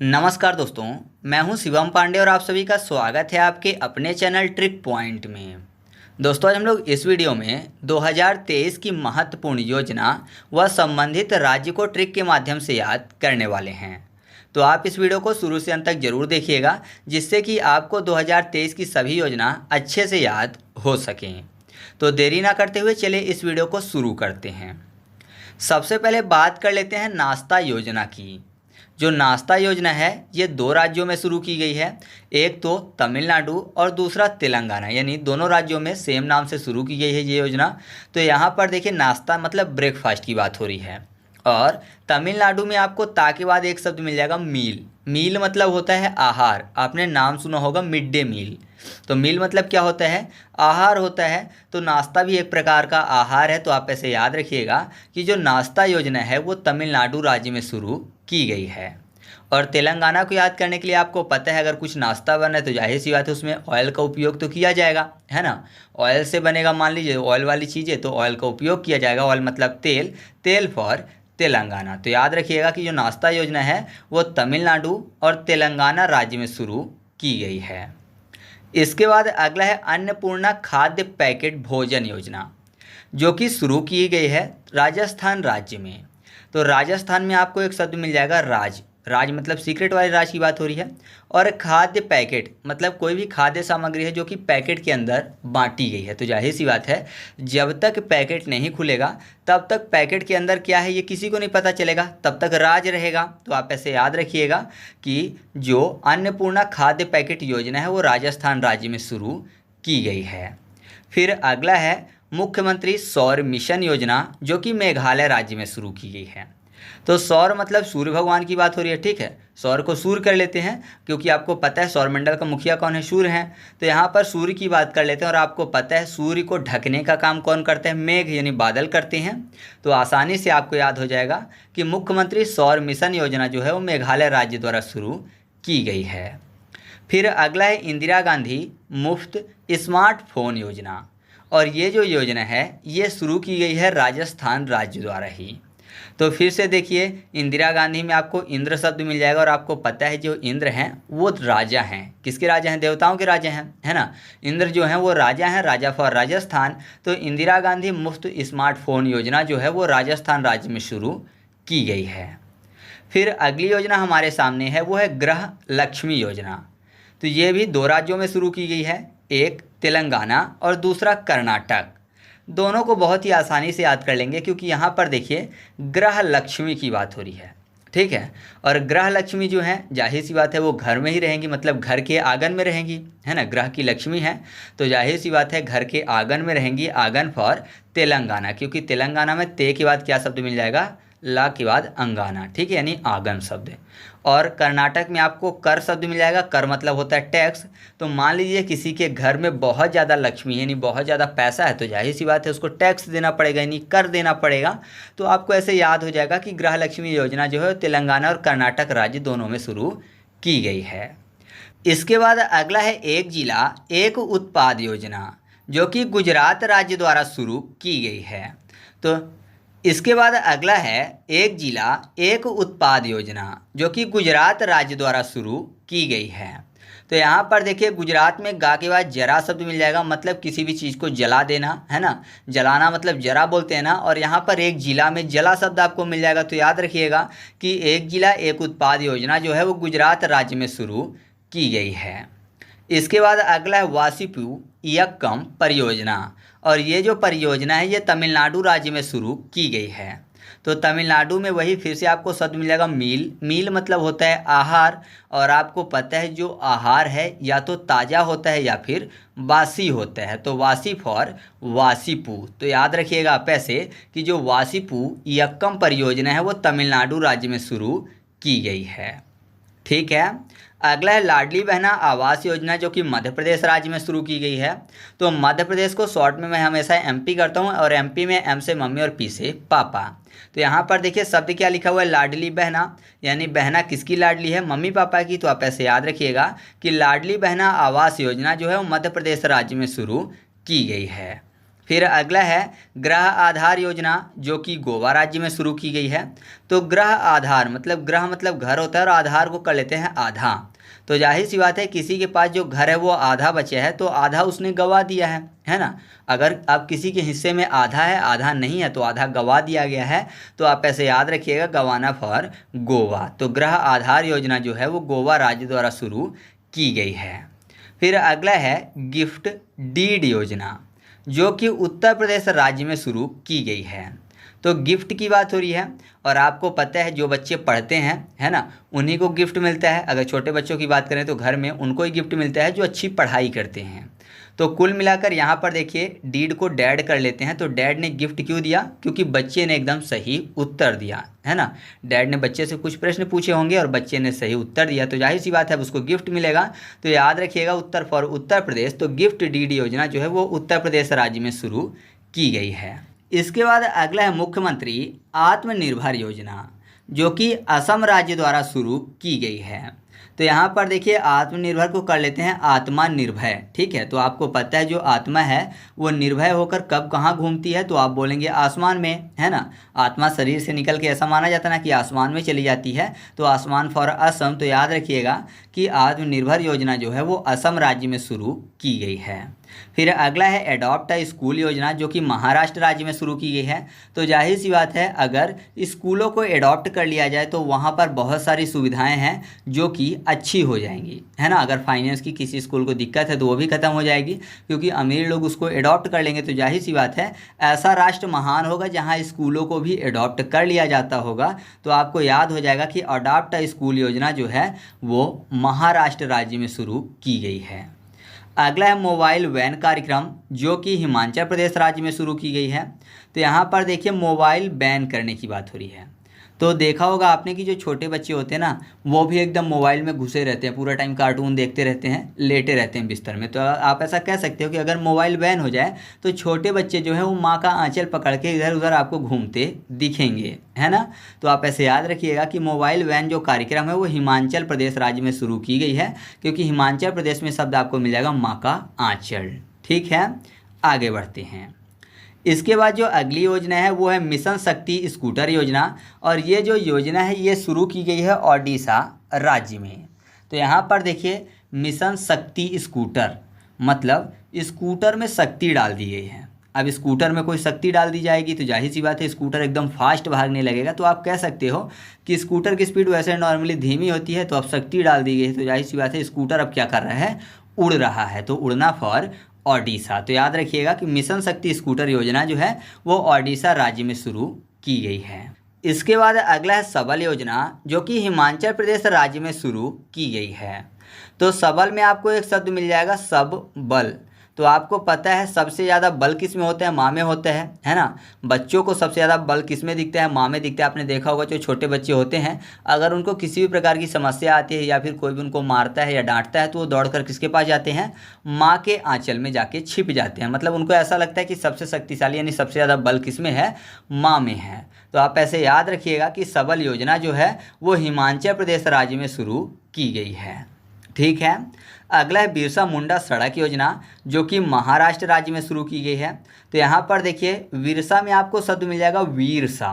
नमस्कार दोस्तों, मैं हूं शिवम पांडे और आप सभी का स्वागत है आपके अपने चैनल ट्रिक पॉइंट में। दोस्तों, आज हम लोग इस वीडियो में 2023 की महत्वपूर्ण योजना व संबंधित राज्य को ट्रिक के माध्यम से याद करने वाले हैं। तो आप इस वीडियो को शुरू से अंत तक जरूर देखिएगा, जिससे कि आपको 2023 की सभी योजना अच्छे से याद हो सकें। तो देरी ना करते हुए चलिए इस वीडियो को शुरू करते हैं। सबसे पहले बात कर लेते हैं नाश्ता योजना की। जो नाश्ता योजना है ये दो राज्यों में शुरू की गई है, एक तो तमिलनाडु और दूसरा तेलंगाना, यानी दोनों राज्यों में सेम नाम से शुरू की गई है ये योजना। तो यहाँ पर देखिए, नाश्ता मतलब ब्रेकफास्ट की बात हो रही है। और तमिलनाडु में आपको ता के बाद एक शब्द मिल जाएगा मील। मील मतलब होता है आहार, आपने नाम सुना होगा मिड डे मील। तो मील मतलब क्या होता है? आहार होता है। तो नाश्ता भी एक प्रकार का आहार है। तो आप ऐसे याद रखिएगा कि जो नाश्ता योजना है वो तमिलनाडु राज्य में शुरू की गई है। और तेलंगाना को याद करने के लिए आपको पता है, अगर कुछ नाश्ता बना है तो जाहिर सी बात है उसमें ऑयल का उपयोग तो किया जाएगा, है ना। ऑयल से बनेगा, मान लीजिए ऑयल वाली चीज़ें, तो ऑयल का उपयोग किया जाएगा। ऑयल मतलब तेल, तेल फॉर तेलंगाना। तो याद रखिएगा कि जो नाश्ता योजना है वो तमिलनाडु और तेलंगाना राज्य में शुरू की गई है। इसके बाद अगला है अन्नपूर्णा खाद्य पैकेट भोजन योजना, जो कि शुरू की गई है राजस्थान राज्य में। तो राजस्थान में आपको एक शब्द मिल जाएगा राज। राज मतलब सीक्रेट वाले राज की बात हो रही है। और खाद्य पैकेट मतलब कोई भी खाद्य सामग्री है जो कि पैकेट के अंदर बांटी गई है। तो जाहिर सी बात है, जब तक पैकेट नहीं खुलेगा तब तक पैकेट के अंदर क्या है ये किसी को नहीं पता चलेगा, तब तक राज रहेगा। तो आप ऐसे याद रखिएगा कि जो अन्नपूर्णा खाद्य पैकेट योजना है वो राजस्थान राज्य में शुरू की गई है। फिर अगला है मुख्यमंत्री सौर मिशन योजना, जो कि मेघालय राज्य में शुरू की गई है। तो सौर मतलब सूर्य भगवान की बात हो रही है, ठीक है। सौर को सूर्य कर लेते हैं, क्योंकि आपको पता है सौरमंडल का मुखिया कौन है? सूर्य हैं। तो यहाँ पर सूर्य की बात कर लेते हैं। और आपको पता है सूर्य को ढकने का काम कौन करते हैं? मेघ यानी बादल करते हैं। तो आसानी से आपको याद हो जाएगा कि मुख्यमंत्री सौर मिशन योजना जो है वो मेघालय राज्य द्वारा शुरू की गई है। फिर अगला है इंदिरा गांधी मुफ्त स्मार्टफोन योजना। और ये जो योजना है ये शुरू की गई है राजस्थान राज्य द्वारा ही। तो फिर से देखिए, इंदिरा गांधी में आपको इंद्र शब्द मिल जाएगा। और आपको पता है जो इंद्र हैं वो राजा हैं। किसके राजा हैं? देवताओं के राजा हैं, है ना। इंद्र जो हैं वो राजा हैं, राजा फॉर राजस्थान। तो इंदिरा गांधी मुफ्त स्मार्टफोन योजना जो है वो राजस्थान राज्य में शुरू की गई है। फिर अगली योजना हमारे सामने है वो है गृह लक्ष्मी योजना। तो ये भी दो राज्यों में शुरू की गई है, एक तेलंगाना और दूसरा कर्नाटक। दोनों को बहुत ही आसानी से याद कर लेंगे, क्योंकि यहाँ पर देखिए गृह लक्ष्मी की बात हो रही है, ठीक है। और गृह लक्ष्मी जो है जाहिर सी बात है वो घर में ही रहेंगी, मतलब घर के आंगन में रहेंगी, है ना। ग्रह की लक्ष्मी है तो जाहिर सी बात है घर के आंगन में रहेंगी। आंगन फॉर तेलंगाना, क्योंकि तेलंगाना में ते के बाद क्या शब्द मिल जाएगा? ला के बाद अंगाना, ठीक है, यानी आंगन शब्द। और कर्नाटक में आपको कर शब्द मिल जाएगा। कर मतलब होता है टैक्स। तो मान लीजिए किसी के घर में बहुत ज़्यादा लक्ष्मी है, यानी बहुत ज़्यादा पैसा है, तो जाहिर सी बात है उसको टैक्स देना पड़ेगा, यानी कर देना पड़ेगा। तो आपको ऐसे याद हो जाएगा कि गृह लक्ष्मी योजना जो है तेलंगाना और कर्नाटक राज्य दोनों में शुरू की गई है। इसके बाद अगला है एक जिला एक उत्पाद योजना, जो कि गुजरात राज्य द्वारा शुरू की गई है। तो इसके बाद अगला है एक जिला एक उत्पाद योजना, जो कि गुजरात राज्य द्वारा शुरू की गई है। तो यहाँ पर देखिए, गुजरात में गा के बाद जरा शब्द मिल जाएगा, मतलब किसी भी चीज़ को जला देना, है ना। जलाना मतलब जरा बोलते हैं ना। और यहाँ पर एक जिला में जला शब्द आपको मिल जाएगा। तो याद रखिएगा कि एक जिला एक उत्पाद योजना जो है वो गुजरात राज्य में शुरू की गई है। इसके बाद अगला है वासीपू यक्कम परियोजना। और ये जो परियोजना है ये तमिलनाडु राज्य में शुरू की गई है। तो तमिलनाडु में वही फिर से आपको शब्द मिल जाएगा मील। मील मतलब होता है आहार। और आपको पता है जो आहार है या तो ताज़ा होता है या फिर बासी होता है। तो वासी फॉर वासीपू। तो याद रखिएगा आप ऐसे कि जो वासीपू यक्कम परियोजना है वो तमिलनाडु राज्य में शुरू की गई है, ठीक है। अगला है लाडली बहना आवास योजना, जो कि मध्य प्रदेश राज्य में शुरू की गई है। तो मध्य प्रदेश को शॉर्ट में मैं हमेशा एमपी करता हूँ, और एमपी में एम से मम्मी और पी से पापा। तो यहाँ पर देखिए शब्द क्या लिखा हुआ है? लाडली बहना, यानी बहना किसकी लाडली है? मम्मी पापा की। तो आप ऐसे याद रखिएगा कि लाडली बहना आवास योजना जो है वो मध्य प्रदेश राज्य में शुरू की गई है। फिर अगला है गृह आधार योजना, जो कि गोवा राज्य में शुरू की गई है। तो गृह आधार मतलब गृह मतलब घर होता है और आधार को कर लेते हैं आधा। तो जाहिर सी बात है किसी के पास जो घर है वो आधा बचा है तो आधा उसने गंवा दिया है ना। अगर अब किसी के हिस्से में आधा है आधा नहीं है तो आधा गंवा दिया गया है। तो आप ऐसे याद रखिएगा गंवाना फॉर गोवा। तो गृह आधार योजना जो है वो गोवा राज्य द्वारा शुरू की गई है। फिर अगला है गिफ्ट डीड योजना, जो कि उत्तर प्रदेश राज्य में शुरू की गई है। तो गिफ्ट की बात हो रही है और आपको पता है जो बच्चे पढ़ते हैं है ना उन्हीं को गिफ्ट मिलता है। अगर छोटे बच्चों की बात करें तो घर में उनको ही गिफ्ट मिलता है जो अच्छी पढ़ाई करते हैं। तो कुल मिलाकर यहाँ पर देखिए डीड को डैड कर लेते हैं। तो डैड ने गिफ्ट क्यों दिया? क्योंकि बच्चे ने एकदम सही उत्तर दिया है ना। डैड ने बच्चे से कुछ प्रश्न पूछे होंगे और बच्चे ने सही उत्तर दिया तो जाहिर सी बात है अब उसको गिफ्ट मिलेगा। तो याद रखिएगा उत्तर फॉर उत्तर प्रदेश। तो गिफ्ट डीड योजना जो है वो उत्तर प्रदेश राज्य में शुरू की गई है। इसके बाद अगला है मुख्यमंत्री आत्मनिर्भर योजना, जो कि असम राज्य द्वारा शुरू की गई है। तो यहाँ पर देखिए आत्मनिर्भर को कर लेते हैं आत्मा निर्भय। ठीक है, तो आपको पता है जो आत्मा है वो निर्भय होकर कब कहाँ घूमती है? तो आप बोलेंगे आसमान में, है ना। आत्मा शरीर से निकल के ऐसा माना जाता है ना कि आसमान में चली जाती है। तो आसमान फॉर असम। तो याद रखिएगा कि आत्मनिर्भर योजना जो है वो असम राज्य में शुरू की गई है। फिर अगला है एडॉप्ट अ स्कूल योजना, जो कि महाराष्ट्र राज्य में शुरू की गई है। तो जाहिर सी बात है अगर स्कूलों को एडॉप्ट कर लिया जाए तो वहाँ पर बहुत सारी सुविधाएं हैं जो कि अच्छी हो जाएंगी, है ना। अगर फाइनेंस की किसी स्कूल को दिक्कत है तो वो भी ख़त्म हो जाएगी, क्योंकि अमीर लोग उसको एडॉप्ट कर लेंगे। तो जाहिर सी बात है ऐसा राष्ट्र महान होगा जहाँ स्कूलों को भी एडॉप्ट कर लिया जाता होगा। तो आपको याद हो जाएगा कि अडॉप्ट अ स्कूल योजना जो है वो महाराष्ट्र राज्य में शुरू की गई है। अगला है मोबाइल वैन कार्यक्रम, जो कि हिमाचल प्रदेश राज्य में शुरू की गई है। तो यहाँ पर देखिए मोबाइल बैन करने की बात हो रही है। तो देखा होगा आपने कि जो छोटे बच्चे होते हैं ना वो भी एकदम मोबाइल में घुसे रहते हैं, पूरा टाइम कार्टून देखते रहते हैं, लेटे रहते हैं बिस्तर में। तो आप ऐसा कह सकते हो कि अगर मोबाइल बैन हो जाए तो छोटे बच्चे जो है वो माँ का आंचल पकड़ के इधर उधर आपको घूमते दिखेंगे, है ना। तो आप ऐसे याद रखिएगा कि मोबाइल वैन जो कार्यक्रम है वो हिमाचल प्रदेश राज्य में शुरू की गई है, क्योंकि हिमाचल प्रदेश में शब्द आपको मिल जाएगा माँ का आंचल। ठीक है, आगे बढ़ते हैं। इसके बाद जो अगली योजना है वो है मिशन शक्ति स्कूटर योजना, और ये जो योजना है ये शुरू की गई है ओडिशा राज्य में। तो यहाँ पर देखिए मिशन शक्ति स्कूटर मतलब स्कूटर में शक्ति डाल दी गई है। अब स्कूटर में कोई शक्ति डाल दी जाएगी तो जाहिर सी बात है स्कूटर एकदम फास्ट भागने लगेगा। तो आप कह सकते हो कि स्कूटर की स्पीड वैसे नॉर्मली धीमी होती है, तो अब शक्ति डाल दी गई है तो जाहिर सी बात है स्कूटर अब क्या कर रहा है, उड़ रहा है। तो उड़ना फॉर ओडिशा। तो याद रखिएगा कि मिशन शक्ति स्कूटर योजना जो है वो ओडिशा राज्य में शुरू की गई है। इसके बाद अगला है सबल योजना, जो कि हिमाचल प्रदेश राज्य में शुरू की गई है। तो सबल में आपको एक शब्द मिल जाएगा सब बल। तो आपको पता है सबसे ज़्यादा बल किस में होता है, माँ में होता है ना। बच्चों को सबसे ज़्यादा बल किस में दिखता है, माँ में दिखता है। आपने देखा होगा जो छोटे बच्चे होते हैं अगर उनको किसी भी प्रकार की समस्या आती है या फिर कोई भी उनको मारता है या डांटता है तो वो दौड़कर किसके पास जाते हैं, माँ के आंचल में जाके छिप जाते हैं। मतलब उनको ऐसा लगता है कि सबसे शक्तिशाली यानी सबसे ज़्यादा बल किस में है, माँ में है। तो आप ऐसे याद रखिएगा कि सबल योजना जो है वो हिमाचल प्रदेश राज्य में शुरू की गई है। ठीक है, अगला है बिरसा मुंडा सड़क योजना, जो कि महाराष्ट्र राज्य में शुरू की गई है। तो यहाँ पर देखिए विरसा में आपको शब्द मिल जाएगा वीरसा,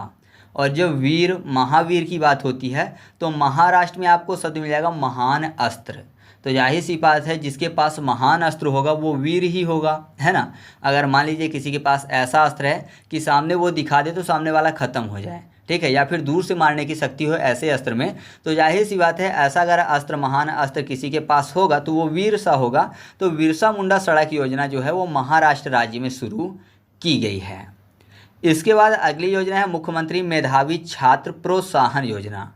और जो वीर महावीर की बात होती है तो महाराष्ट्र में आपको शब्द मिल जाएगा महान अस्त्र। तो जाहिर सी बात है जिसके पास महान अस्त्र होगा वो वीर ही होगा, है ना। अगर मान लीजिए किसी के पास ऐसा अस्त्र है कि सामने वो दिखा दे तो सामने वाला ख़त्म हो जाए, ठीक है, या फिर दूर से मारने की शक्ति हो ऐसे अस्त्र में, तो जाहिर सी बात है ऐसा अगर अस्त्र महान अस्त्र किसी के पास होगा तो वो वीर सा होगा। तो बिरसा मुंडा सड़क योजना जो है वो महाराष्ट्र राज्य में शुरू की गई है। इसके बाद अगली योजना है मुख्यमंत्री मेधावी छात्र प्रोत्साहन योजना,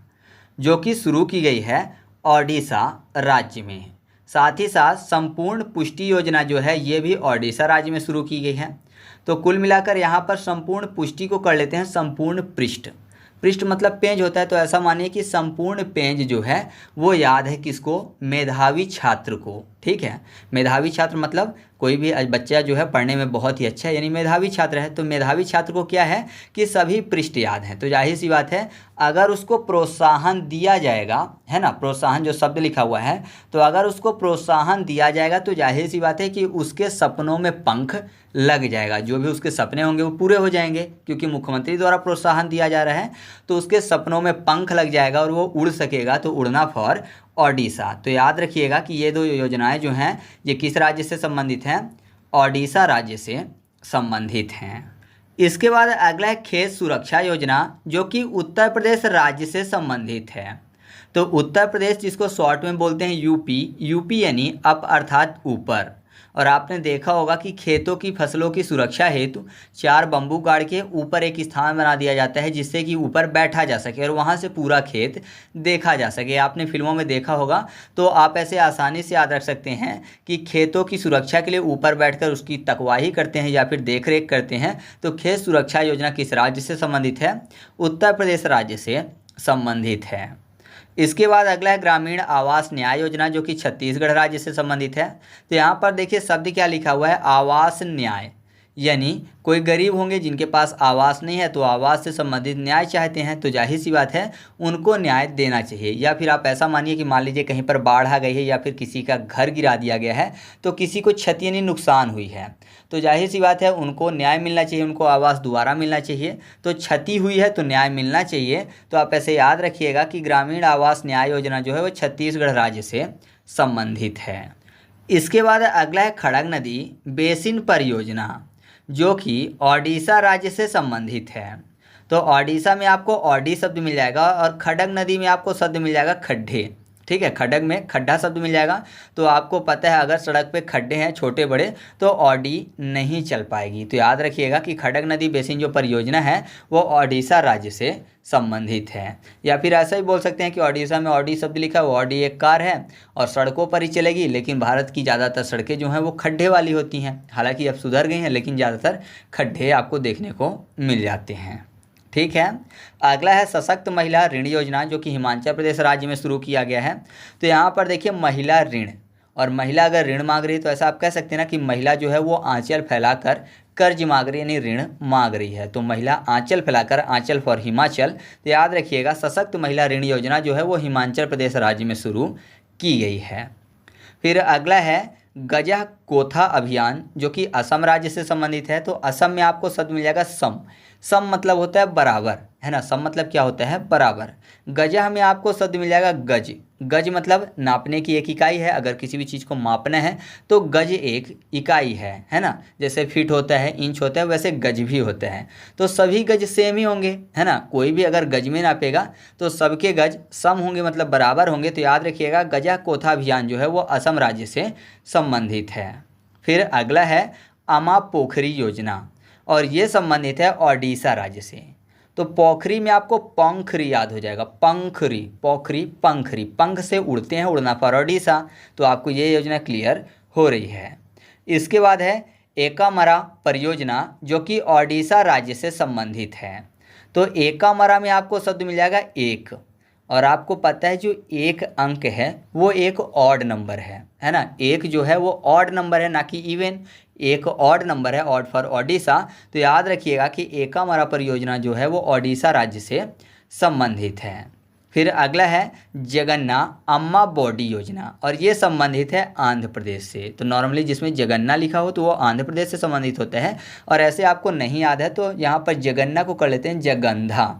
जो कि शुरू की गई है ओडिशा राज्य में। साथ ही साथ संपूर्ण पुष्टि योजना जो है ये भी ओडिशा राज्य में शुरू की गई है। तो कुल मिलाकर यहाँ पर संपूर्ण पुष्टि को कर लेते हैं संपूर्ण पृष्ठ। पृष्ठ मतलब पेज होता है, तो ऐसा मानिए कि संपूर्ण पेज जो है वो याद है किसको, मेधावी छात्र को। ठीक है। मेधावी छात्र मतलब कोई भी बच्चा जो है पढ़ने में बहुत ही अच्छा है, यानी मेधावी छात्र है। तो मेधावी छात्र को क्या है कि सभी पृष्ठ याद हैं। तो जाहिर सी बात है, अगर उसको प्रोत्साहन दिया जाएगा, है ना, प्रोत्साहन जो शब्द लिखा हुआ है, तो अगर उसको प्रोत्साहन दिया जाएगा तो जाहिर सी बात है कि उसके सपनों में पंख लग जाएगा। जो भी उसके सपने होंगे वो पूरे हो जाएंगे, क्योंकि मुख्यमंत्री द्वारा प्रोत्साहन दिया जा रहा है तो उसके सपनों में पंख लग जाएगा और वो उड़ सकेगा। तो उड़ना फॉर ओडिशा। तो याद रखिएगा कि ये दो योजनाएं जो हैं ये किस राज्य से संबंधित हैं? ओडिशा राज्य से संबंधित हैं। इसके बाद अगला है खेत सुरक्षा योजना, जो कि उत्तर प्रदेश राज्य से संबंधित है। तो उत्तर प्रदेश, जिसको शॉर्ट में बोलते हैं यूपी, यूपी यानी अप अर्थात ऊपर। और आपने देखा होगा कि खेतों की फसलों की सुरक्षा हेतु 4 बम्बू गाड़ के ऊपर एक स्थान बना दिया जाता है, जिससे कि ऊपर बैठा जा सके और वहां से पूरा खेत देखा जा सके। आपने फिल्मों में देखा होगा, तो आप ऐसे आसानी से याद रख सकते हैं कि खेतों की सुरक्षा के लिए ऊपर बैठकर उसकी तकवाही करते हैं या फिर देखरेख करते हैं। तो खेत सुरक्षा योजना किस राज्य से संबंधित है? उत्तर प्रदेश राज्य से संबंधित है। इसके बाद अगला है ग्रामीण आवास न्याय योजना, जो कि छत्तीसगढ़ राज्य से संबंधित है। तो यहाँ पर देखिए शब्द क्या लिखा हुआ है? आवास न्याय, यानी कोई गरीब होंगे जिनके पास आवास नहीं है, तो आवास से संबंधित न्याय चाहते हैं। तो जाहिर सी बात है उनको न्याय देना चाहिए। या फिर आप ऐसा मानिए कि मान लीजिए कहीं पर बाढ़ आ गई है या फिर किसी का घर गिरा दिया गया है, तो किसी को क्षति यानी नुकसान हुई है, तो जाहिर सी बात है उनको न्याय मिलना चाहिए, उनको आवास दोबारा मिलना चाहिए। तो क्षति हुई है तो न्याय मिलना चाहिए। तो आप ऐसे याद रखिएगा कि ग्रामीण आवास न्याय योजना जो है वो छत्तीसगढ़ राज्य से संबंधित है। इसके बाद अगला है खड़ग नदी बेसिन परियोजना, जो कि ओडिशा राज्य से संबंधित है। तो ओडिशा में आपको ओडी शब्द मिल जाएगा और खड़ग नदी में आपको शब्द मिल जाएगा खड्डे। ठीक है, खड़ग में खड्डा शब्द मिल जाएगा। तो आपको पता है अगर सड़क पे खड्डे हैं छोटे बड़े तो ऑडी नहीं चल पाएगी। तो याद रखिएगा कि खड़ग नदी बेसिन जो परियोजना है वो ओडिशा राज्य से संबंधित है। या फिर ऐसा ही बोल सकते हैं कि ओडिशा में ऑडी शब्द लिखा है, वो ऑडी एक कार है और सड़कों पर ही चलेगी, लेकिन भारत की ज़्यादातर सड़कें जो हैं वो खड्डे वाली होती हैं। हालांकि अब सुधर गई हैं, लेकिन ज़्यादातर खड्डे आपको देखने को मिल जाते हैं। ठीक है। अगला है सशक्त महिला ऋण योजना, जो कि हिमाचल प्रदेश राज्य में शुरू किया गया है। तो यहाँ पर देखिए महिला ऋण, और महिला अगर ऋण मांग रही है तो ऐसा आप कह सकते हैं ना कि महिला जो है वो आंचल फैलाकर कर्ज मांग रही है, यानी ऋण मांग रही है। तो महिला आंचल फैलाकर, आंचल फॉर हिमाचल। तो याद रखिएगा सशक्त महिला ऋण योजना जो है वो हिमाचल प्रदेश राज्य में शुरू की गई है। फिर अगला है गजा कोथा अभियान, जो कि असम राज्य से संबंधित है। तो असम में आपको शब्द मिल जाएगा सम। सम मतलब होता है बराबर, है ना। सम मतलब क्या होता है? बराबर। गजा में आपको शब्द मिल जाएगा गज। गज मतलब नापने की एक इकाई है। अगर किसी भी चीज़ को मापना है तो गज एक इकाई है ना। जैसे फीट होता है, इंच होता है, वैसे गज भी होता है। तो सभी गज सेम ही होंगे, है ना। कोई भी अगर गज में नापेगा तो सबके गज सम होंगे, मतलब बराबर होंगे। तो याद रखिएगा गजा कोथा अभियान जो है वो असम राज्य से संबंधित है। फिर अगला है अमा पोखरी योजना, और ये संबंधित है ओडिशा राज्य से। तो पोखरी में आपको पंखरी याद हो जाएगा। पंखरी, पोखरी, पंखरी, पंख से उड़ते हैं, उड़ना फॉर ओडिशा। तो आपको ये योजना क्लियर हो रही है। इसके बाद है एकामरा परियोजना, जो कि ओडिशा राज्य से संबंधित है। तो एकामरा में आपको शब्द मिल जाएगा एक, और आपको पता है जो एक अंक है वो एक ऑड नंबर है ना। एक जो है वो ऑड नंबर है, ना कि इवन। एक ऑड नंबर है, ऑड फॉर ओडिशा। तो याद रखिएगा कि एकामरा परियोजना जो है वो ओडिशा राज्य से संबंधित है। फिर अगला है जगन्ना अम्मा बॉडी योजना, और ये संबंधित है आंध्र प्रदेश से। तो नॉर्मली जिसमें जगन्ना लिखा हो तो वो आंध्र प्रदेश से संबंधित होता है, और ऐसे आपको नहीं याद है तो यहाँ पर जगन्ना को कर लेते हैं जगंधा,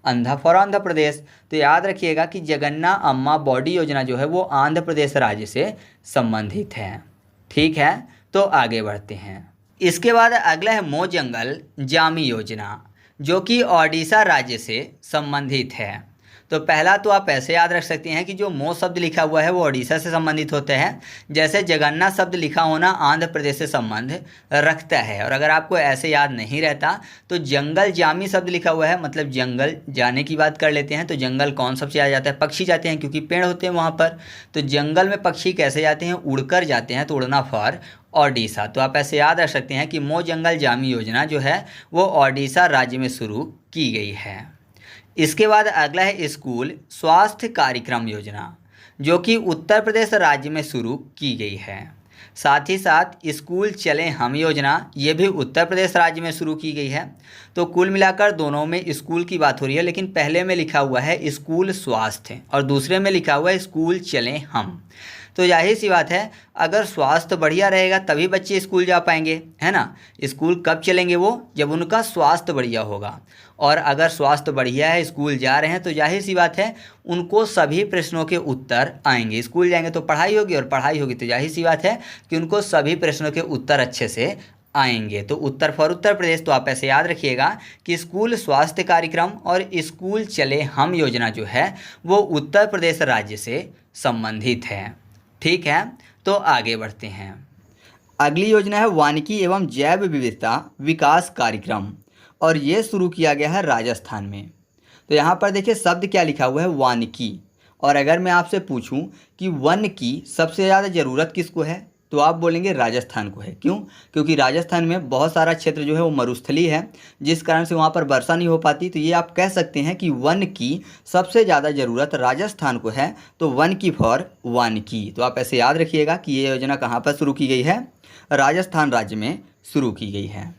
आंध्र फॉर आंध्र प्रदेश। तो याद रखिएगा कि जगन्ना अम्मा बॉडी योजना जो है वो आंध्र प्रदेश राज्य से संबंधित है। ठीक है, तो आगे बढ़ते हैं। इसके बाद अगला है मो जंगल जामी योजना, जो कि ओडिशा राज्य से संबंधित है। तो पहला तो आप ऐसे याद रख सकते हैं कि जो मो शब्द लिखा हुआ है वो ओडिशा से संबंधित होते हैं, जैसे जगन्ना शब्द लिखा होना आंध्र प्रदेश से संबंध रखता है। और अगर आपको ऐसे याद नहीं रहता तो जंगल जामी शब्द लिखा हुआ है, मतलब जंगल जाने की बात कर लेते हैं। तो जंगल कौन सबसे आ जाता है? पक्षी जाते हैं, क्योंकि पेड़ होते हैं वहाँ पर। तो जंगल में पक्षी कैसे जाते हैं? उड़कर जाते हैं। तो उड़ना फॉर ओडिशा। तो आप ऐसे याद रख सकते हैं कि मो जंगल जामी योजना जो है वो ओडिशा राज्य में शुरू की गई है। इसके बाद अगला है स्कूल स्वास्थ्य कार्यक्रम योजना। जो कि उत्तर प्रदेश राज्य में शुरू की गई है। साथ ही साथ स्कूल चले हम योजना, ये भी उत्तर प्रदेश राज्य में शुरू की गई है। तो कुल मिलाकर दोनों में स्कूल की बात हो रही है, लेकिन पहले में लिखा हुआ है स्कूल स्वास्थ्य और दूसरे में लिखा हुआ है स्कूल चले हम। तो जाहिर सी बात है, अगर स्वास्थ्य बढ़िया रहेगा तभी बच्चे स्कूल जा पाएंगे, है ना। स्कूल कब चलेंगे वो, जब उनका स्वास्थ्य बढ़िया होगा। और अगर स्वास्थ्य बढ़िया है, स्कूल जा रहे हैं, तो जाहिर सी बात है उनको सभी प्रश्नों के उत्तर आएंगे। स्कूल जाएंगे तो पढ़ाई होगी और पढ़ाई होगी तो जाहिर सी बात है कि उनको सभी प्रश्नों के उत्तर अच्छे से आएंगे। तो उत्तर फॉर उत्तर प्रदेश। तो आप ऐसे याद रखिएगा कि स्कूल स्वास्थ्य कार्यक्रम और स्कूल चले हम योजना जो है वो उत्तर प्रदेश राज्य से संबंधित है। ठीक है, तो आगे बढ़ते हैं। अगली योजना है वानिकी एवं जैव विविधता विकास कार्यक्रम और ये शुरू किया गया है राजस्थान में। तो यहाँ पर देखिए शब्द क्या लिखा हुआ है, वानिकी। और अगर मैं आपसे पूछूं कि वन की सबसे ज़्यादा ज़रूरत किसको है, तो आप बोलेंगे राजस्थान को है। क्यों? क्योंकि राजस्थान में बहुत सारा क्षेत्र जो है वो मरुस्थलीय है, जिस कारण से वहाँ पर वर्षा नहीं हो पाती। तो ये आप कह सकते हैं कि वन की सबसे ज़्यादा ज़रूरत राजस्थान को है, तो वन की फॉर वानिकी। तो आप ऐसे याद रखिएगा कि ये योजना कहाँ पर शुरू की गई है, राजस्थान राज्य में शुरू की गई है।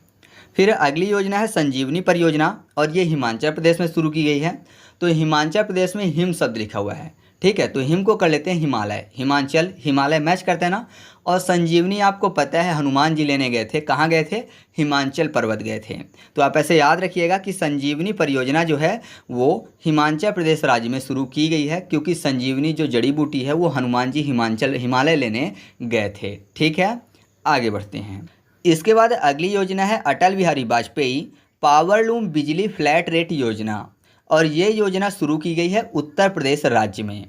फिर अगली योजना है संजीवनी परियोजना और ये हिमाचल प्रदेश में शुरू की गई है। तो हिमाचल प्रदेश में हिम शब्द लिखा हुआ है, ठीक है। तो हिम को कर लेते हैं हिमालय, हिमाचल हिमालय मैच करते हैं ना। और संजीवनी आपको पता है हनुमान जी लेने गए थे, कहाँ गए थे, हिमाचल पर्वत गए थे। तो आप ऐसे याद रखिएगा कि संजीवनी परियोजना जो है वो हिमाचल प्रदेश राज्य में शुरू की गई है, क्योंकि संजीवनी जो जड़ी बूटी है वो हनुमान जी हिमालय लेने गए थे। ठीक है, आगे बढ़ते हैं। इसके बाद अगली योजना है अटल बिहारी वाजपेयी पावरलूम बिजली फ्लैट रेट योजना और ये योजना शुरू की गई है उत्तर प्रदेश राज्य में।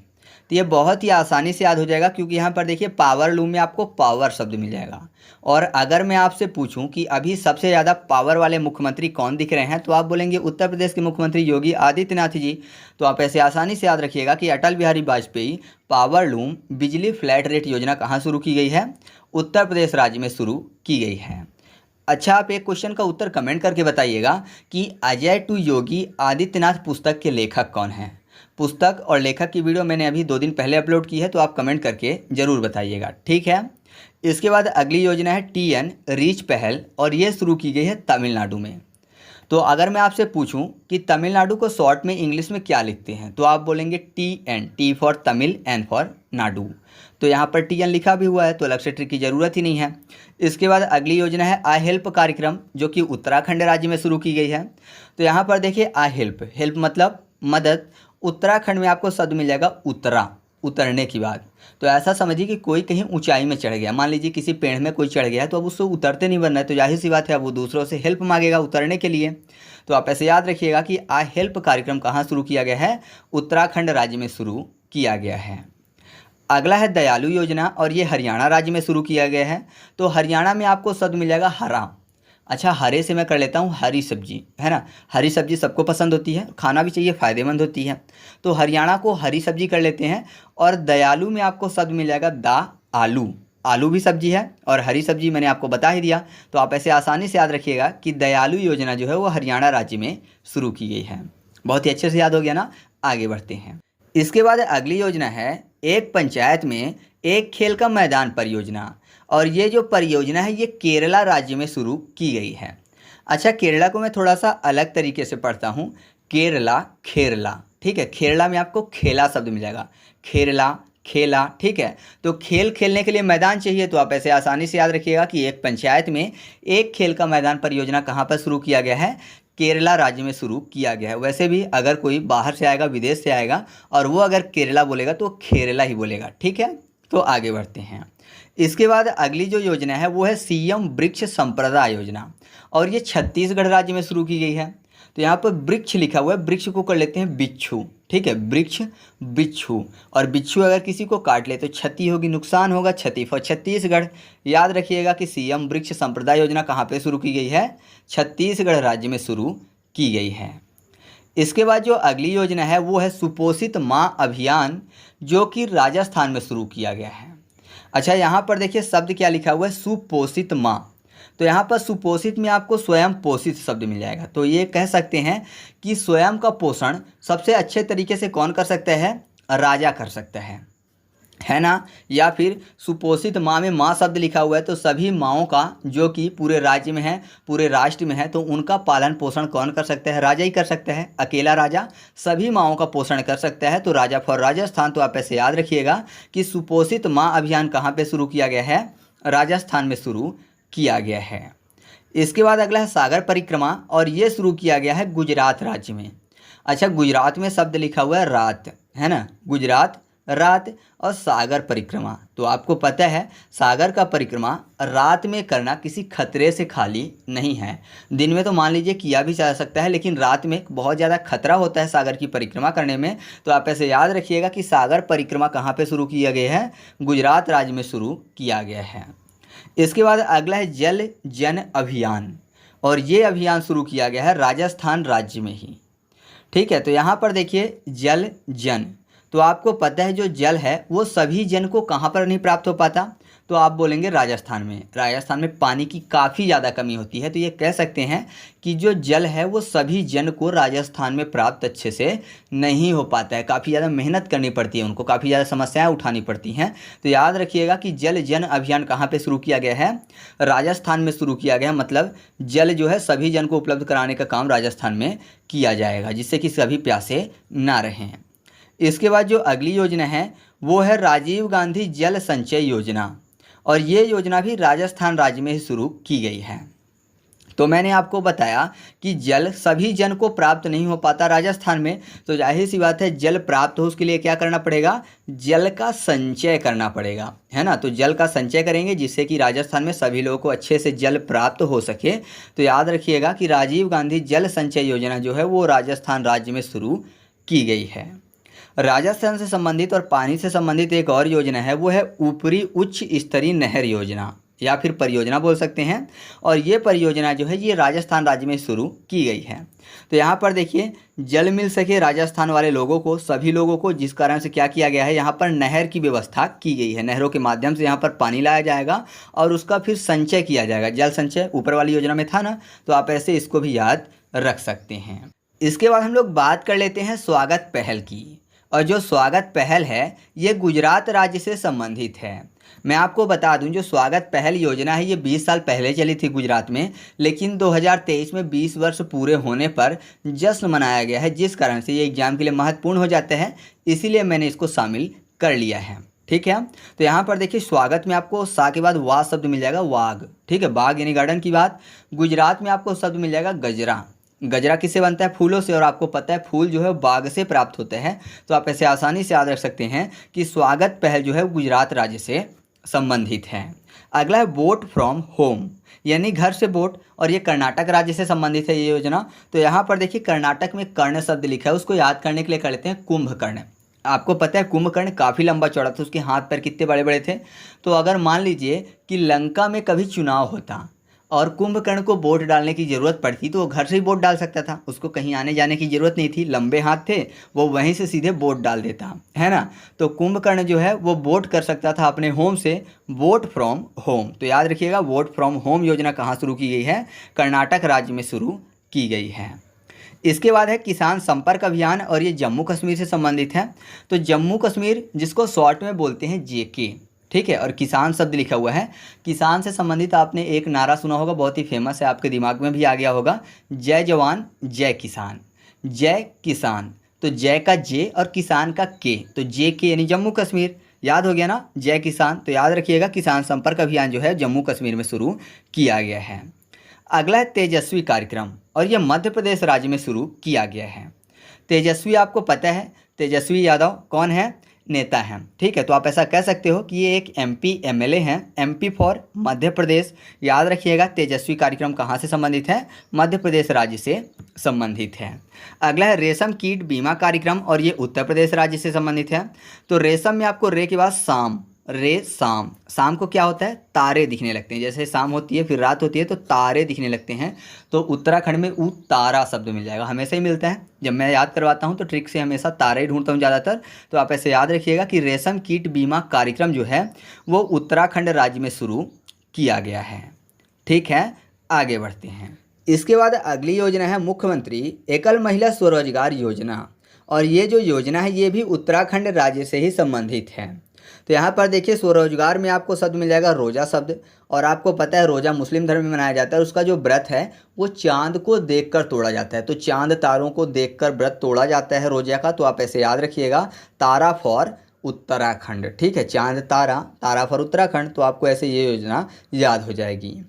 तो ये बहुत ही आसानी से याद हो जाएगा, क्योंकि यहाँ पर देखिए पावर लूम में आपको पावर शब्द मिल जाएगा। और अगर मैं आपसे पूछूं कि अभी सबसे ज़्यादा पावर वाले मुख्यमंत्री कौन दिख रहे हैं, तो आप बोलेंगे उत्तर प्रदेश के मुख्यमंत्री योगी आदित्यनाथ जी। तो आप ऐसे आसानी से याद रखिएगा कि अटल बिहारी वाजपेयी पावर लूम बिजली फ्लैट रेट योजना कहाँ शुरू की गई है, उत्तर प्रदेश राज्य में शुरू की गई है। अच्छा, आप एक क्वेश्चन का उत्तर कमेंट करके बताइएगा कि अजय टू योगी आदित्यनाथ पुस्तक के लेखक कौन हैं। पुस्तक और लेखक की वीडियो मैंने अभी 2 दिन पहले अपलोड की है, तो आप कमेंट करके ज़रूर बताइएगा। ठीक है, इसके बाद अगली योजना है TN रीच पहल और ये शुरू की गई है तमिलनाडु में। तो अगर मैं आपसे पूछूं कि तमिलनाडु को शॉर्ट में इंग्लिश में क्या लिखते हैं, तो आप बोलेंगे TN, T for Tamil, N for Nadu. तो यहाँ पर TN लिखा भी हुआ है, तो अलग से ट्रिक की ज़रूरत ही नहीं है। इसके बाद अगली योजना है आई हेल्प कार्यक्रम, जो कि उत्तराखंड राज्य में शुरू की गई है। तो यहाँ पर देखिए आई हेल्प, हेल्प मतलब मदद। उत्तराखंड में आपको शब्द मिल जाएगा उतरा, उतरने की बात। तो ऐसा समझिए कि कोई कहीं ऊंचाई में चढ़ गया, मान लीजिए किसी पेड़ में कोई चढ़ गया है, तो अब उससे उतरते नहीं बनना है, तो जाहिर सी बात है अब वो दूसरों से हेल्प मांगेगा उतरने के लिए। तो आप ऐसे याद रखिएगा कि आई हेल्प कार्यक्रम कहाँ शुरू किया गया है, उत्तराखंड राज्य में शुरू किया गया है। अगला है दयालु योजना और ये हरियाणा राज्य में शुरू किया गया है। तो हरियाणा में आपको शब्द मिल जाएगा हरा। अच्छा, हरे से मैं कर लेता हूँ हरी सब्जी, है ना। हरी सब्जी सबको पसंद होती है, खाना भी चाहिए, फ़ायदेमंद होती है। तो हरियाणा को हरी सब्जी कर लेते हैं। और दयालु में आपको शब्द मिल जाएगा दा आलू, आलू भी सब्जी है और हरी सब्जी मैंने आपको बता ही दिया। तो आप ऐसे आसानी से याद रखिएगा कि दयालु योजना जो है वो हरियाणा राज्य में शुरू की गई है। बहुत ही अच्छे से याद हो गया ना। आगे बढ़ते हैं। इसके बाद अगली योजना है एक पंचायत में एक खेल का मैदान परियोजना और ये जो परियोजना है ये केरला राज्य में शुरू की गई है। अच्छा, केरला को मैं थोड़ा सा अलग तरीके से पढ़ता हूँ, केरला खेरला, ठीक है। केरला में आपको खेला शब्द मिल जाएगा, खेरला खेला, ठीक है। तो खेल खेलने के लिए मैदान चाहिए, तो आप ऐसे आसानी से याद रखिएगा कि एक पंचायत में एक खेल का मैदान परियोजना कहाँ पर शुरू किया गया है, केरला राज्य में शुरू किया गया है। वैसे भी अगर कोई बाहर से आएगा, विदेश से आएगा और वो अगर केरला बोलेगा तो खेरला ही बोलेगा, ठीक है। तो आगे बढ़ते हैं। इसके बाद अगली जो योजना है वो है CM वृक्ष संपदा योजना और ये छत्तीसगढ़ राज्य में शुरू की गई है। तो यहाँ पर वृक्ष लिखा हुआ है, वृक्ष को कर लेते हैं बिच्छू, ठीक है। वृक्ष बिच्छू, और बिच्छू अगर किसी को काट ले तो क्षति होगी, नुकसान होगा, क्षति फॉर छत्तीसगढ़। याद रखिएगा कि CM वृक्ष संपदा योजना कहाँ पे शुरू की गई है, छत्तीसगढ़ राज्य में शुरू की गई है। इसके बाद जो अगली योजना है वो है सुपोषित माँ अभियान, जो कि राजस्थान में शुरू किया गया है। अच्छा, यहाँ पर देखिए शब्द क्या लिखा हुआ है, सुपोषित माँ। तो यहाँ पर सुपोषित में आपको स्वयं पोषित शब्द मिल जाएगा। तो ये कह सकते हैं कि स्वयं का पोषण सबसे अच्छे तरीके से कौन कर सकता है, राजा कर सकता है, है ना। या फिर सुपोषित माँ में माँ शब्द लिखा हुआ है, तो सभी माँओं का जो कि पूरे राज्य में है, पूरे राष्ट्र में है, तो उनका पालन पोषण कौन कर सकता है? राजा ही कर सकता है। अकेला राजा सभी माँओं का पोषण कर सकता है। तो राजा फॉर राजस्थान। तो आप ऐसे याद रखिएगा कि सुपोषित माँ अभियान कहाँ पे शुरू किया गया है? राजस्थान में शुरू किया गया है। इसके बाद अगला है सागर परिक्रमा, और ये शुरू किया गया है गुजरात राज्य में। अच्छा, गुजरात में शब्द लिखा हुआ है रात, है ना, गुजरात रात। और सागर परिक्रमा, तो आपको पता है सागर का परिक्रमा रात में करना किसी खतरे से खाली नहीं है। दिन में तो मान लीजिए किया भी जा सकता है, लेकिन रात में बहुत ज़्यादा खतरा होता है सागर की परिक्रमा करने में। तो आप ऐसे याद रखिएगा कि सागर परिक्रमा कहाँ पे शुरू किया गया है? गुजरात राज्य में शुरू किया गया है। इसके बाद अगला है जल जन अभियान, और ये अभियान शुरू किया गया है राजस्थान राज्य में ही। ठीक है, तो यहाँ पर देखिए जल जन, तो आपको पता है जो जल है वो सभी जन को कहाँ पर नहीं प्राप्त हो पाता? तो आप बोलेंगे राजस्थान में। राजस्थान में पानी की काफ़ी ज़्यादा कमी होती है, तो ये कह सकते हैं कि जो जल है वो सभी जन को राजस्थान में प्राप्त अच्छे से नहीं हो पाता है। काफ़ी ज़्यादा मेहनत करनी पड़ती है, उनको काफ़ी ज़्यादा समस्याएं उठानी पड़ती हैं। तो याद रखिएगा कि जल जन अभियान कहाँ पे शुरू किया गया है? राजस्थान में शुरू किया गया। मतलब जल जो है सभी जन को उपलब्ध कराने का काम राजस्थान में किया जाएगा, जिससे कि सभी प्यासे ना रहें। इसके बाद जो अगली योजना है वो है राजीव गांधी जल संचय योजना, और ये योजना भी राजस्थान राज्य में ही शुरू की गई है। तो मैंने आपको बताया कि जल सभी जन को प्राप्त नहीं हो पाता राजस्थान में, तो जाहिर सी बात है जल प्राप्त हो उसके लिए क्या करना पड़ेगा? जल का संचय करना पड़ेगा, है ना। तो जल का संचय करेंगे जिससे कि राजस्थान में सभी लोगों को अच्छे से जल प्राप्त हो सके। तो याद रखिएगा कि राजीव गांधी जल संचय योजना जो है वो राजस्थान राज्य में शुरू की गई है। राजस्थान से संबंधित और पानी से संबंधित एक और योजना है, वो है ऊपरी उच्च स्तरीय नहर योजना, या फिर परियोजना बोल सकते हैं। और ये परियोजना जो है ये राजस्थान राज्य में शुरू की गई है। तो यहाँ पर देखिए जल मिल सके राजस्थान वाले लोगों को, सभी लोगों को, जिस कारण से क्या किया गया है, यहाँ पर नहर की व्यवस्था की गई है। नहरों के माध्यम से यहाँ पर पानी लाया जाएगा और उसका फिर संचय किया जाएगा। जल संचय ऊपर वाली योजना में था ना, तो आप ऐसे इसको भी याद रख सकते हैं। इसके बाद हम लोग बात कर लेते हैं स्वागत पहल की, और जो स्वागत पहल है ये गुजरात राज्य से संबंधित है। मैं आपको बता दूं जो स्वागत पहल योजना है ये 20 साल पहले चली थी गुजरात में, लेकिन 2023 में 20 वर्ष पूरे होने पर जश्न मनाया गया है, जिस कारण से ये एग्जाम के लिए महत्वपूर्ण हो जाता है, इसीलिए मैंने इसको शामिल कर लिया है। ठीक है, तो यहाँ पर देखिए स्वागत में आपको सा के बाद वाग शब्द मिल जाएगा, वाग। ठीक है, बाग यानी गार्डन की बात। गुजरात में आपको शब्द मिल जाएगा गजरा। गजरा किससे बनता है? फूलों से, और आपको पता है फूल जो है बाग से प्राप्त होते हैं। तो आप ऐसे आसानी से याद रख सकते हैं कि स्वागत पहल जो है गुजरात राज्य से संबंधित है। अगला है बोट फ्रॉम होम, यानी घर से बोट, और ये कर्नाटक राज्य से संबंधित है ये योजना। तो यहाँ पर देखिए कर्नाटक में कर्ण शब्द लिखा है, उसको याद करने के लिए कर लेते हैं कुंभकर्ण। आपको पता है कुंभकर्ण काफ़ी लंबा चौड़ा था, उसके हाथ पैर कितने बड़े बड़े थे। तो अगर मान लीजिए कि लंका में कभी चुनाव होता और कुंभकर्ण को वोट डालने की ज़रूरत पड़ती, तो वो घर से ही वोट डाल सकता था, उसको कहीं आने जाने की ज़रूरत नहीं थी, लंबे हाथ थे, वो वहीं से सीधे वोट डाल देता, है ना। तो कुंभकर्ण जो है वो वोट कर सकता था अपने होम से, वोट फ्रॉम होम। तो याद रखिएगा वोट फ्रॉम होम योजना कहाँ शुरू की गई है? कर्नाटक राज्य में शुरू की गई है। इसके बाद है किसान संपर्क अभियान, और ये जम्मू कश्मीर से संबंधित है। तो जम्मू कश्मीर जिसको शॉर्ट में बोलते हैं JK, ठीक है, और किसान शब्द लिखा हुआ है। किसान से संबंधित आपने एक नारा सुना होगा, बहुत ही फेमस है, आपके दिमाग में भी आ गया होगा, जय जवान जय किसान। जय किसान, तो जय का J और किसान का K, तो JK यानी जम्मू कश्मीर। याद हो गया ना, जय किसान। तो याद रखिएगा किसान संपर्क अभियान जो है जम्मू कश्मीर में शुरू किया गया है। अगला है तेजस्वी कार्यक्रम, और यह मध्य प्रदेश राज्य में शुरू किया गया है। तेजस्वी आपको पता है, तेजस्वी यादव कौन है? नेता हैं। ठीक है, तो आप ऐसा कह सकते हो कि ये एक MP MLA हैं, MP फॉर मध्य प्रदेश। याद रखिएगा तेजस्वी कार्यक्रम कहाँ से संबंधित है? मध्य प्रदेश राज्य से संबंधित है। अगला है रेशम कीट बीमा कार्यक्रम, और ये उत्तर प्रदेश राज्य से संबंधित है। तो रेशम में आपको रे के बाद शाम, रे शाम, शाम को क्या होता है? तारे दिखने लगते हैं। जैसे शाम होती है फिर रात होती है तो तारे दिखने लगते हैं। तो उत्तराखंड में तारा शब्द मिल जाएगा, हमेशा ही मिलता है। जब मैं याद करवाता हूँ तो ट्रिक से हमेशा तारे ही ढूंढता हूँ ज़्यादातर। तो आप ऐसे याद रखिएगा कि रेशम कीट बीमा कार्यक्रम जो है वो उत्तराखंड राज्य में शुरू किया गया है। ठीक है, आगे बढ़ते हैं। इसके बाद अगली योजना है मुख्यमंत्री एकल महिला स्वरोजगार योजना, और ये जो योजना है ये भी उत्तराखंड राज्य से ही संबंधित है। तो यहाँ पर देखिए स्वरोजगार में आपको शब्द मिल जाएगा रोजा शब्द। और आपको पता है रोजा मुस्लिम धर्म में मनाया जाता है, उसका जो व्रत है वो चांद को देखकर तोड़ा जाता है। तो चांद तारों को देखकर व्रत तोड़ा जाता है रोजा का, तो आप ऐसे याद रखिएगा, तारा फॉर उत्तराखंड। ठीक है, चांद तारा, तारा फॉर उत्तराखंड, तो आपको ऐसे ये योजना याद हो जाएगी।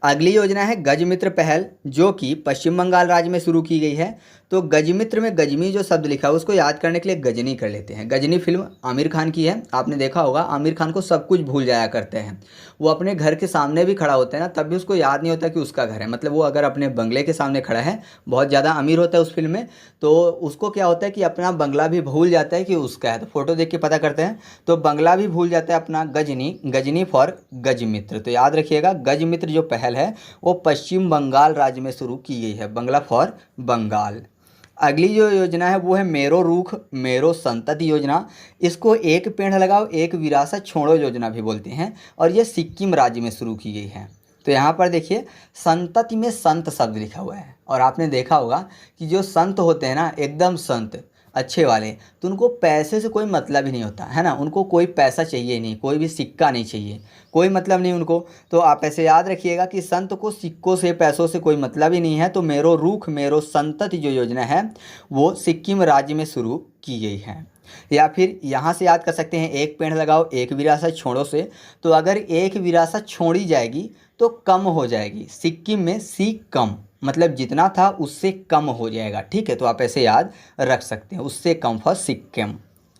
अगली योजना है गजमित्र पहल, जो कि पश्चिम बंगाल राज्य में शुरू की गई है। तो गजमित्र में गजनी जो शब्द लिखा है उसको याद करने के लिए गजनी कर लेते हैं। गजनी फिल्म आमिर खान की है, आपने देखा होगा। आमिर खान को सब कुछ भूल जाया करते हैं, वो अपने घर के सामने भी खड़ा होता है ना, तब भी उसको याद नहीं होता कि उसका घर है। मतलब वो अगर अपने बंगले के सामने खड़ा है, बहुत ज़्यादा अमीर होता है उस फिल्म में, तो उसको क्या होता है कि अपना बंगला भी भूल जाता है कि उसका है। तो फोटो देख के पता करते हैं, तो बंगला भी भूल जाता है अपना। गजनी, गजनी फॉर गजमित्र। तो याद रखिएगा गजमित्र जो पहल है वो पश्चिम बंगाल राज्य में शुरू की गई है, बंगला फॉर बंगाल। अगली जो योजना है वो है मेरो रुख मेरो संतति योजना। इसको एक पेड़ लगाओ एक विरासत छोड़ो योजना भी बोलते हैं, और ये सिक्किम राज्य में शुरू की गई है। तो यहाँ पर देखिए संतति में संत शब्द लिखा हुआ है, और आपने देखा होगा कि जो संत होते हैं ना, एकदम संत अच्छे वाले, तो उनको पैसे से कोई मतलब ही नहीं होता है ना, उनको कोई पैसा चाहिए नहीं, कोई भी सिक्का नहीं चाहिए, कोई मतलब नहीं उनको। तो आप ऐसे याद रखिएगा कि संत को सिक्कों से पैसों से कोई मतलब ही नहीं है। तो मेरो रुख मेरो संतति जो योजना है वो सिक्किम राज्य में शुरू की गई है। या फिर यहाँ से याद कर सकते हैं एक पेड़ लगाओ एक विरासत छोड़ो से। तो अगर एक विरासत छोड़ी जाएगी तो कम हो जाएगी, सिक्किम में सी कम, मतलब जितना था उससे कम हो जाएगा। ठीक है, तो आप ऐसे याद रख सकते हैं, उससे कम फॉर सिक्किम।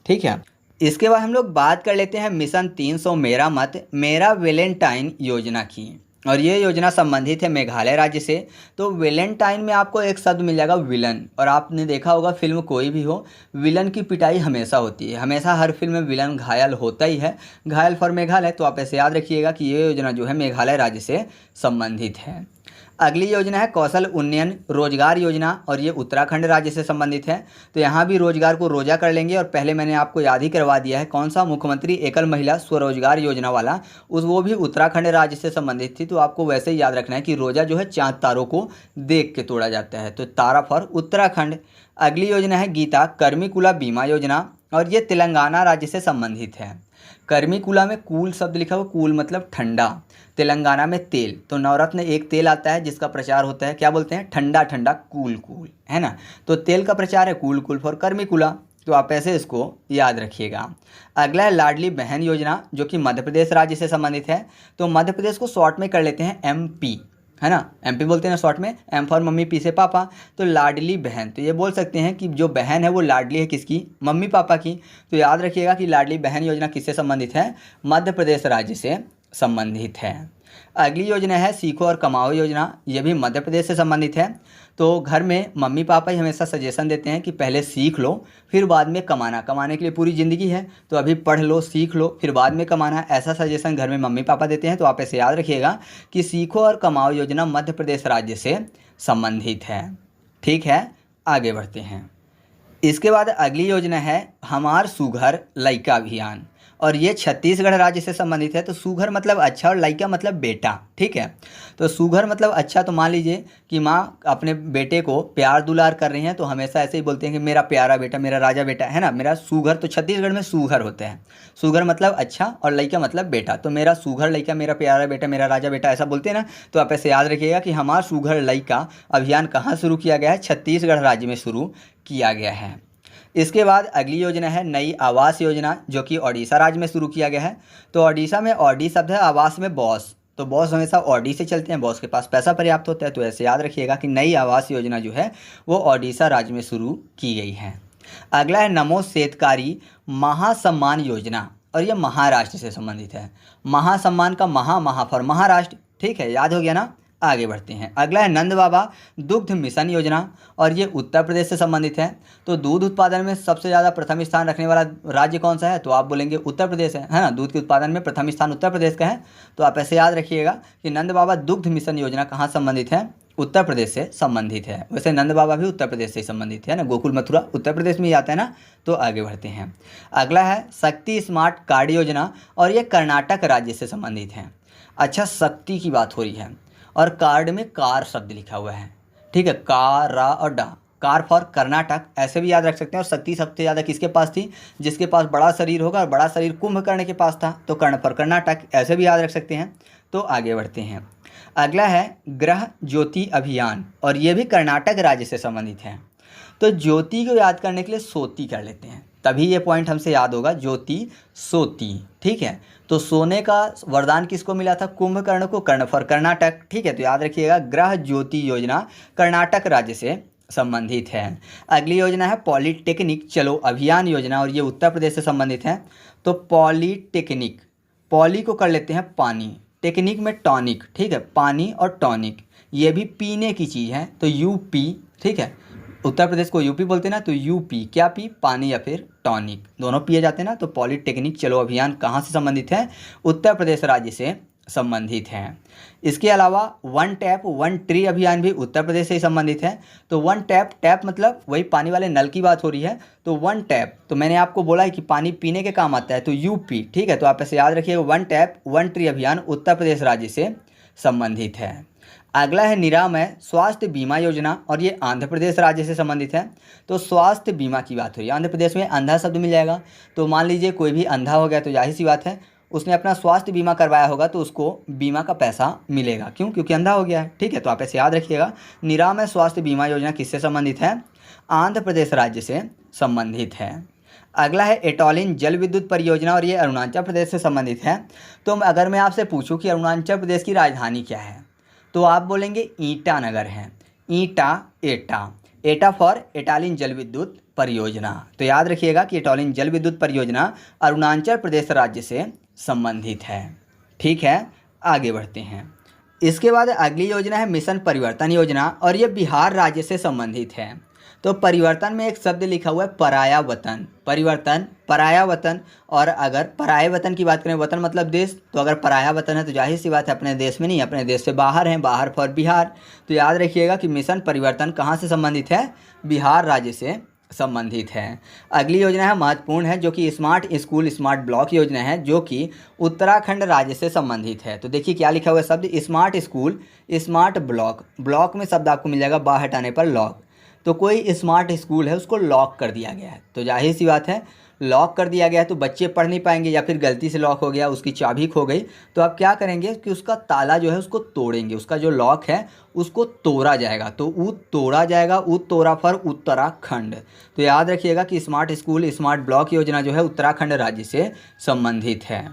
ठीक है, इसके बाद हम लोग बात कर लेते हैं मिशन 300 मेरा मत मेरा वैलेंटाइन योजना की। और ये योजना संबंधित है मेघालय राज्य से। तो वैलेंटाइन में आपको एक शब्द मिल जाएगा विलन। और आपने देखा होगा फिल्म कोई भी हो, विलन की पिटाई हमेशा होती है, हमेशा हर फिल्म में विलन घायल होता ही है। घायल फॉर मेघालय। तो आप ऐसे याद रखिएगा कि ये योजना जो है मेघालय राज्य से संबंधित है। अगली योजना है कौशल उन्नयन रोजगार योजना, और ये उत्तराखंड राज्य से संबंधित है। तो यहाँ भी रोजगार को रोजा कर लेंगे। और पहले मैंने आपको याद ही करवा दिया है कौन सा, मुख्यमंत्री एकल महिला स्वरोजगार योजना वाला, वो भी उत्तराखंड राज्य से संबंधित थी। तो आपको वैसे ही याद रखना है कि रोजा जो है चांद तारों को देख के तोड़ा जाता है, तो तारा फॉर उत्तराखंड। अगली योजना है गीता कर्मिकुला बीमा योजना, और ये तेलंगाना राज्य से संबंधित है। कर्मिकुला में कूल शब्द लिखा हुआ, कूल मतलब ठंडा, तेलंगाना में तेल। तो नवरत्न एक तेल आता है जिसका प्रचार होता है, क्या बोलते हैं, ठंडा ठंडा कूल कूल, है ना। तो तेल का प्रचार है कूल कूल फॉर कर्मिकुला। तो आप ऐसे इसको याद रखिएगा। अगला है लाडली बहन योजना, जो कि मध्य प्रदेश राज्य से संबंधित है। तो मध्य प्रदेश को शॉर्ट में कर लेते हैं MP, है ना, MP बोलते हैं ना शॉर्ट में, M फॉर मम्मी P से पापा। तो लाडली बहन, तो ये बोल सकते हैं कि जो बहन है वो लाडली है किसकी, मम्मी पापा की। तो याद रखिएगा कि लाडली बहन योजना किससे संबंधित है, मध्य प्रदेश राज्य से संबंधित है। अगली योजना है सीखो और कमाओ योजना, ये भी मध्य प्रदेश से संबंधित है। तो घर में मम्मी पापा ही हमेशा सजेशन देते हैं कि पहले सीख लो फिर बाद में कमाना, कमाने के लिए पूरी ज़िंदगी है, तो अभी पढ़ लो सीख लो फिर बाद में कमाना, ऐसा सजेशन घर में मम्मी पापा देते हैं। तो आप ऐसे याद रखिएगा कि सीखो और कमाओ योजना मध्य प्रदेश राज्य से संबंधित है। ठीक है, आगे बढ़ते हैं। इसके बाद अगली योजना है हमार सुघर लइका अभियान, और ये छत्तीसगढ़ राज्य से संबंधित है। तो सुघर मतलब अच्छा और लइका मतलब बेटा। ठीक है, तो सुघर मतलब अच्छा, तो मान लीजिए कि माँ अपने बेटे को प्यार दुलार कर रही हैं, तो हमेशा ऐसे ही बोलते हैं कि मेरा प्यारा बेटा, मेरा राजा बेटा, है ना, मेरा सुघर। तो छत्तीसगढ़ में सुघर होते हैं, सुघर मतलब अच्छा और लइका मतलब बेटा। तो मेरा सुघर लइका, मेरा प्यारा बेटा, मेरा राजा बेटा, ऐसा बोलते हैं ना। तो आप ऐसे याद रखिएगा कि हमार सुघर लइका अभियान कहाँ शुरू किया गया है, छत्तीसगढ़ राज्य में शुरू किया गया है। इसके बाद अगली योजना है नई आवास योजना, जो कि ओडिशा राज्य में शुरू किया गया है। तो ओडिशा में ऑडी शब्द है, आवास में बॉस, तो बॉस हमेशा ऑडी से चलते हैं, बॉस के पास पैसा पर्याप्त होता है। तो ऐसे याद रखिएगा कि नई आवास योजना जो है वो ओडिशा राज्य में शुरू की गई है। अगला है नमो शेतकारी महासम्मान योजना, और यह महाराष्ट्र से संबंधित है। महासम्मान का महा फॉर महाराष्ट्र। ठीक है, याद हो गया ना। आगे बढ़ते हैं। अगला है नंद बाबा दुग्ध मिशन योजना, और ये उत्तर प्रदेश से संबंधित है। तो दूध उत्पादन में सबसे ज़्यादा प्रथम स्थान रखने वाला राज्य कौन सा है, तो आप बोलेंगे उत्तर प्रदेश है ना। दूध के उत्पादन में प्रथम स्थान उत्तर प्रदेश का है। तो आप ऐसे याद रखिएगा कि नंद बाबा दुग्ध मिशन योजना कहाँ संबंधित है, उत्तर प्रदेश से संबंधित है। वैसे नंद बाबा भी उत्तर प्रदेश से संबंधित है ना, गोकुल मथुरा उत्तर प्रदेश में ही आता है ना। तो आगे बढ़ते हैं। अगला है शक्ति स्मार्ट कार्ड योजना, और ये कर्नाटक राज्य से संबंधित है। अच्छा, शक्ति की बात हो रही है और कार्ड में कार शब्द लिखा हुआ है। ठीक है, का रा और डा, कार फॉर कर्नाटक ऐसे भी याद रख सकते हैं। और शक्ति सबसे ज़्यादा किसके पास थी? जिसके पास बड़ा शरीर होगा, और बड़ा शरीर कुंभकर्ण के पास था, तो कर्ण फॉर कर्नाटक ऐसे भी याद रख सकते हैं। तो आगे बढ़ते हैं। अगला है ग्रह ज्योति अभियान, और ये भी कर्नाटक राज्य से संबंधित है। तो ज्योति को याद करने के लिए सोती कर लेते हैं, तभी ये पॉइंट हमसे याद होगा, ज्योति सोती। ठीक है, तो सोने का वरदान किसको मिला था? कुंभकर्ण को, कर्ण फॉर कर्नाटक। ठीक है, तो याद रखिएगा ग्रह ज्योति योजना कर्नाटक राज्य से संबंधित है। अगली योजना है पॉलीटेक्निक चलो अभियान योजना, और ये उत्तर प्रदेश से संबंधित है। तो पॉलीटेक्निक, पॉली को कर लेते हैं पानी, टेक्निक में टॉनिक। ठीक है, पानी और टॉनिक ये भी पीने की चीज़ है, तो यूपी। ठीक है, उत्तर प्रदेश को यूपी बोलते हैं ना, तो यूपी क्या पी? पानी या फिर टॉनिक, दोनों पिए जाते हैं ना। तो पॉलीटेक्निक चलो अभियान कहाँ से संबंधित है? उत्तर प्रदेश राज्य से संबंधित है। इसके अलावा वन टैप वन ट्री अभियान भी उत्तर प्रदेश से ही संबंधित है। तो वन टैप, टैप मतलब वही पानी वाले नल की बात हो रही है, तो वन टैप, तो मैंने आपको बोला है कि पानी पीने के काम आता है, तो यूपी। ठीक है, तो आप ऐसे याद रखिएगा वन टैप वन ट्री अभियान उत्तर प्रदेश राज्य से संबंधित है। अगला है निरामय स्वास्थ्य बीमा योजना, और ये आंध्र प्रदेश राज्य से संबंधित है। तो स्वास्थ्य बीमा की बात हो रही है, आंध्र प्रदेश में अंधा शब्द मिल जाएगा। तो मान लीजिए कोई भी अंधा हो गया, तो जाहिर सी बात है उसने अपना स्वास्थ्य बीमा करवाया होगा, तो उसको बीमा का पैसा मिलेगा। क्यों? क्योंकि अंधा हो गया है। ठीक है, तो आप ऐसे याद रखिएगा निरामय स्वास्थ्य बीमा योजना किससे संबंधित है? आंध्र प्रदेश राज्य से संबंधित है। अगला है एटॉलिन जल विद्युत परियोजना, और ये अरुणाचल प्रदेश से संबंधित है। तो अगर मैं आपसे पूछूं कि अरुणाचल प्रदेश की राजधानी क्या है, तो आप बोलेंगे ईटानगर है। ईटा, एटा, एटा फॉर एटालिन जल विद्युत परियोजना। तो याद रखिएगा कि एटॉलिन जल विद्युत परियोजना अरुणाचल प्रदेश राज्य से संबंधित है। ठीक है, आगे बढ़ते हैं। इसके बाद अगली योजना है मिशन परिवर्तन योजना, और ये बिहार राज्य से संबंधित है। तो परिवर्तन में एक शब्द लिखा हुआ है पराया वतन, परिवर्तन, पराया वतन। और अगर पराये वतन की बात करें, वतन मतलब देश, तो अगर पराया वतन है तो जाहिर सी बात है अपने देश में नहीं, अपने देश से बाहर हैं, बाहर फॉर बिहार। तो याद रखिएगा कि मिशन परिवर्तन कहाँ से संबंधित है? बिहार राज्य से संबंधित है। अगली योजना है महत्वपूर्ण है, जो कि स्मार्ट स्कूल स्मार्ट ब्लॉक योजना है, जो कि उत्तराखंड राज्य से संबंधित है। तो देखिए क्या लिखा हुआ है शब्द, smart school smart block, block में शब्द आपको मिल जाएगा बा हटाने पर लॉक। तो कोई स्मार्ट स्कूल है उसको लॉक कर दिया गया है, तो जाहिर सी बात है लॉक कर दिया गया है तो बच्चे पढ़ नहीं पाएंगे, या फिर गलती से लॉक हो गया, उसकी चाबी खो गई, तो आप क्या करेंगे कि उसका ताला जो है उसको तोड़ेंगे, उसका जो लॉक है उसको तोड़ा जाएगा। तो ऊत तोड़ा जाएगा, ऊत तोड़ा फॉर उत्तराखंड। तो याद रखिएगा कि स्मार्ट स्कूल स्मार्ट ब्लॉक योजना जो है उत्तराखंड राज्य से संबंधित है।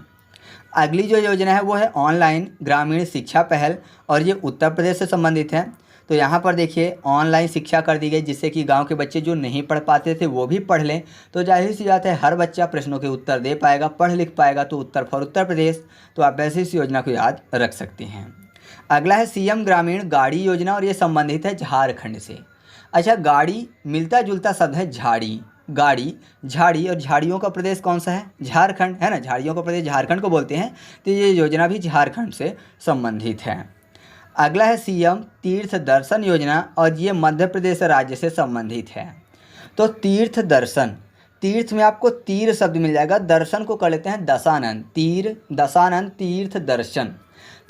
अगली जो योजना है वो है ऑनलाइन ग्रामीण शिक्षा पहल, और ये उत्तर प्रदेश से संबंधित है। तो यहाँ पर देखिए ऑनलाइन शिक्षा कर दी गई, जिससे कि गांव के बच्चे जो नहीं पढ़ पाते थे वो भी पढ़ लें। तो जाहिर सी बात है हर बच्चा प्रश्नों के उत्तर दे पाएगा, पढ़ लिख पाएगा, तो उत्तर फॉर उत्तर प्रदेश। तो आप ऐसे इस योजना को याद रख सकते हैं। अगला है सीएम ग्रामीण गाड़ी योजना, और ये संबंधित है झारखंड से। अच्छा, गाड़ी मिलता जुलता शब्द है झाड़ी, गाड़ी, झाड़ी, और झाड़ियों का प्रदेश कौन सा है? झारखंड है ना, झाड़ियों का प्रदेश झारखंड को बोलते हैं। तो ये योजना भी झारखंड से संबंधित है। अगला है सीएम तीर्थ दर्शन योजना, और ये मध्य प्रदेश राज्य से संबंधित है। तो तीर्थ दर्शन, तीर्थ में आपको तीर शब्द मिल जाएगा, दर्शन को कर लेते हैं दशानन, तीर दशानन तीर्थ दर्शन।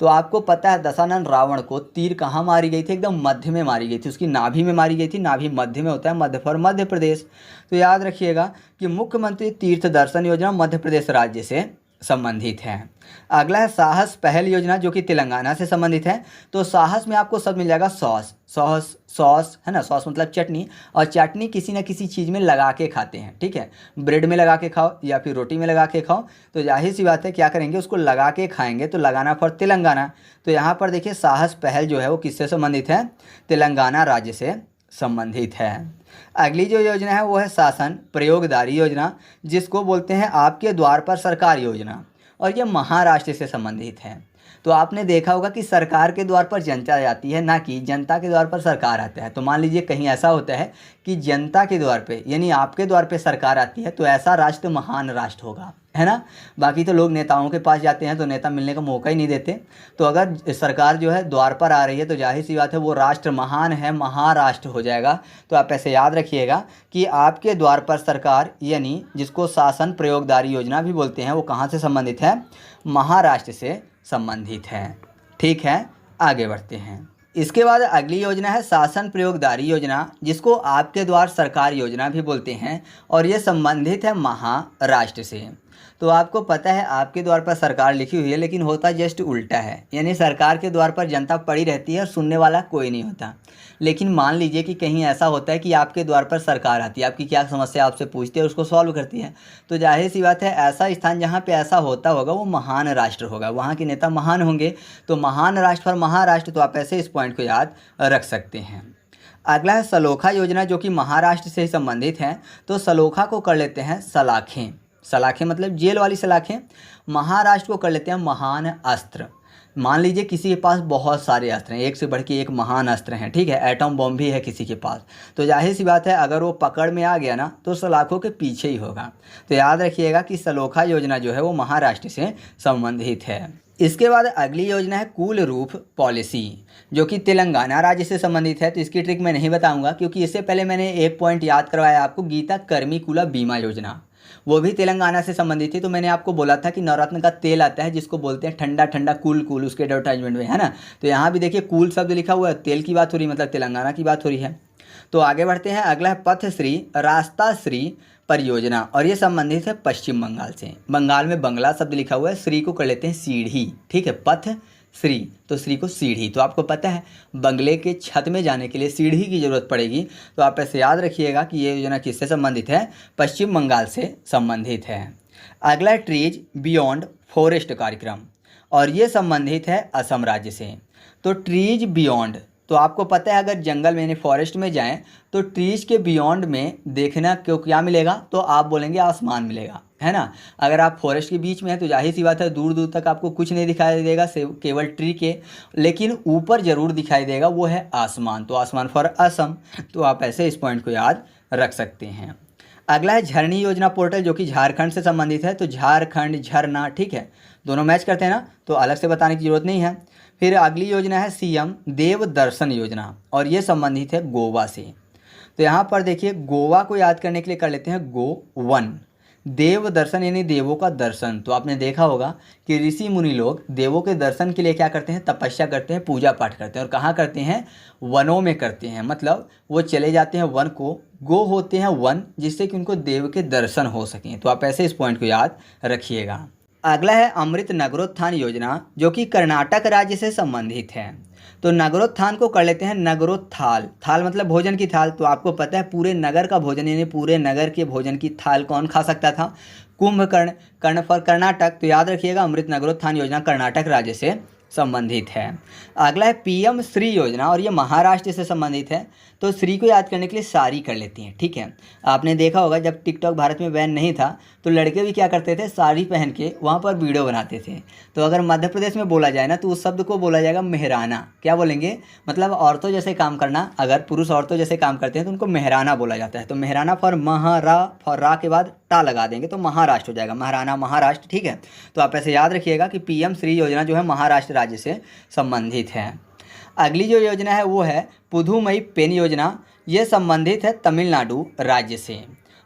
तो आपको पता है दशानन रावण को तीर कहाँ मारी गई थी? एकदम मध्य में मारी गई थी, उसकी नाभि में मारी गई थी, नाभि मध्य में होता है, मध्य फॉर मध्य प्रदेश। तो याद रखिएगा कि मुख्यमंत्री तीर्थ दर्शन योजना मध्य प्रदेश राज्य से संबंधित है। अगला है साहस पहल योजना, जो कि तेलंगाना से संबंधित है। तो साहस में आपको सब मिल जाएगा सॉस, सॉस, सॉस है ना, सॉस मतलब चटनी, और चटनी किसी न किसी चीज़ में लगा के खाते हैं। ठीक है, ब्रेड में लगा के खाओ या फिर रोटी में लगा के खाओ, तो जाहिर सी बात है क्या करेंगे, उसको लगा के खाएंगे। तो लगाना फॉर तेलंगाना। तो यहाँ पर देखिए साहस पहल जो है वो किससे संबंधित है? तेलंगाना राज्य से संबंधित है। अगली जो योजना है वो है शासन प्रयोगदारी योजना, जिसको बोलते हैं आपके द्वार पर सरकार योजना, और ये महाराष्ट्र से संबंधित है। तो आपने देखा होगा कि सरकार के द्वार पर जनता जाती है, ना कि जनता के द्वार पर सरकार आता है। तो मान लीजिए कहीं ऐसा होता है कि जनता के द्वार पे यानी आपके द्वार पे सरकार आती है, तो ऐसा राष्ट्र महान राष्ट्र होगा, है ना। बाकी तो लोग नेताओं के पास जाते हैं तो नेता मिलने का मौका ही नहीं देते। तो अगर सरकार जो है द्वार पर आ रही है तो जाहिर सी बात है वो राष्ट्र महान है, महाराष्ट्र हो जाएगा। तो आप ऐसे याद रखिएगा कि आपके द्वार पर सरकार यानी जिसको शासन प्रयोगदारी योजना भी बोलते हैं, वो कहाँ से संबंधित है? महाराष्ट्र से संबंधित है। ठीक है, आगे बढ़ते हैं। इसके बाद अगली योजना है शासन प्रयोगदारी योजना, जिसको आपके द्वार सरकार योजना भी बोलते हैं, और ये संबंधित है महाराष्ट्र से। तो आपको पता है आपके द्वार पर सरकार लिखी हुई है, लेकिन होता जस्ट उल्टा है, यानी सरकार के द्वार पर जनता पड़ी रहती है और सुनने वाला कोई नहीं होता। लेकिन मान लीजिए कि कहीं ऐसा होता है कि आपके द्वार पर सरकार आती है, आपकी क्या समस्या आपसे पूछती है, उसको सॉल्व करती है, तो जाहिर सी बात है ऐसा स्थान जहाँ पे ऐसा होता होगा वो महान राष्ट्र होगा, वहाँ के नेता महान होंगे। तो महान राष्ट्र और महाराष्ट्र, तो आप ऐसे इस पॉइंट को याद रख सकते हैं। अगला है सलोखा योजना, जो कि महाराष्ट्र से ही संबंधित है। तो सलोखा को कर लेते हैं सलाखें, सलाखें मतलब जेल वाली सलाखें। महाराष्ट्र को कर लेते हैं महान अस्त्र। मान लीजिए किसी के पास बहुत सारे अस्त्र हैं, एक से बढ़ के एक महान अस्त्र हैं, ठीक है, एटम बम भी है किसी के पास, तो जाहिर सी बात है अगर वो पकड़ में आ गया ना तो सलाखों के पीछे ही होगा। तो याद रखिएगा कि सलोखा योजना जो है वो महाराष्ट्र से संबंधित है। इसके बाद अगली योजना है कुल रूप पॉलिसी, जो कि तेलंगाना राज्य से संबंधित है। तो इसकी ट्रिक मैं नहीं बताऊंगा, क्योंकि इससे पहले मैंने एक पॉइंट याद करवाया आपको, गीता कर्मिकुला बीमा योजना, वो भी तेलंगाना से संबंधित थी। तो मैंने आपको बोला था कि नवरत्न का तेल आता है जिसको बोलते हैं ठंडा ठंडा कूल कूल, उसके एडवर्टाइजमेंट में, है ना। तो यहाँ भी देखिए कूल शब्द लिखा हुआ है, तेल की बात हो रही, मतलब तेलंगाना की बात हो रही है। तो आगे बढ़ते हैं। अगला है पथश्री रास्ता श्री परियोजना, और ये संबंधित है पश्चिम बंगाल से। बंगाल में बंगला शब्द लिखा हुआ है, श्री को कर लेते हैं सीढ़ी, ठीक है, पथ श्री, तो श्री को सीढ़ी। तो आपको पता है बंगले के छत में जाने के लिए सीढ़ी की ज़रूरत पड़ेगी, तो आप ऐसे याद रखिएगा कि ये योजना किससे संबंधित है, पश्चिम बंगाल से संबंधित है। अगला ट्रीज बियॉन्ड फॉरेस्ट कार्यक्रम, और ये संबंधित है असम राज्य से। तो ट्रीज बियॉन्ड, तो आपको पता है अगर जंगल में यानी फॉरेस्ट में जाएं तो ट्रीज के बियॉन्ड में देखना क्यों क्या मिलेगा, तो आप बोलेंगे आसमान मिलेगा, है ना। अगर आप फॉरेस्ट के बीच में हैं तो जाहिर सी बात है दूर दूर तक आपको कुछ नहीं दिखाई देगा केवल ट्री के, लेकिन ऊपर ज़रूर दिखाई देगा, वो है आसमान। तो आसमान फॉर असम, तो आप ऐसे इस पॉइंट को याद रख सकते हैं। अगला है झरनी योजना पोर्टल, जो कि झारखंड से संबंधित है। तो झारखंड झरना, ठीक है, दोनों मैच करते हैं ना, तो अलग से बताने की जरूरत नहीं है। फिर अगली योजना है सीएम देव दर्शन योजना, और ये संबंधित है गोवा से। तो यहाँ पर देखिए गोवा को याद करने के लिए कर लेते हैं गोवन। देव दर्शन यानी देवों का दर्शन, तो आपने देखा होगा कि ऋषि मुनि लोग देवों के दर्शन के लिए क्या करते हैं, तपस्या करते हैं, पूजा पाठ करते हैं, और कहाँ करते हैं, वनों में करते हैं। मतलब वो चले जाते हैं वन को, गो होते हैं वन, जिससे कि उनको देव के दर्शन हो सकें। तो आप ऐसे इस पॉइंट को याद रखिएगा। अगला है अमृत नगरोत्थान योजना, जो कि कर्नाटक राज्य से संबंधित है। तो नगरोत्थान को कर लेते हैं नगरोत्थाल, थाल मतलब भोजन की थाल। तो आपको पता है पूरे नगर का भोजन यानी पूरे नगर के भोजन की थाल कौन खा सकता था, कुंभकर्ण, कर्ण फॉर कर्नाटक। तो याद रखिएगा अमृत नगरोत्थान योजना कर्नाटक राज्य से संबंधित है। अगला है पीएम श्री योजना, और ये महाराष्ट्र से संबंधित है। तो श्री को याद करने के लिए साड़ी कर लेती हैं, ठीक है। आपने देखा होगा जब टिकटॉक भारत में बैन नहीं था तो लड़के भी क्या करते थे, साड़ी पहन के वहाँ पर वीडियो बनाते थे। तो अगर मध्य प्रदेश में बोला जाए ना तो उस शब्द को बोला जाएगा मेहराना। क्या बोलेंगे, मतलब औरतों जैसे काम करना, अगर पुरुष औरतों जैसे काम करते हैं तो उनको मेहराना बोला जाता है। तो मेहराना फॉर महारा, फॉर रा के बाद टा लगा देंगे तो महाराष्ट्र हो जाएगा, महाराना महाराष्ट्र, ठीक है। तो आप ऐसे याद रखिएगा कि पीएम श्री योजना जो है महाराष्ट्र राज्य से संबंधित है। अगली जो योजना है वो है पुधुमई पेन योजना, ये संबंधित है तमिलनाडु राज्य से।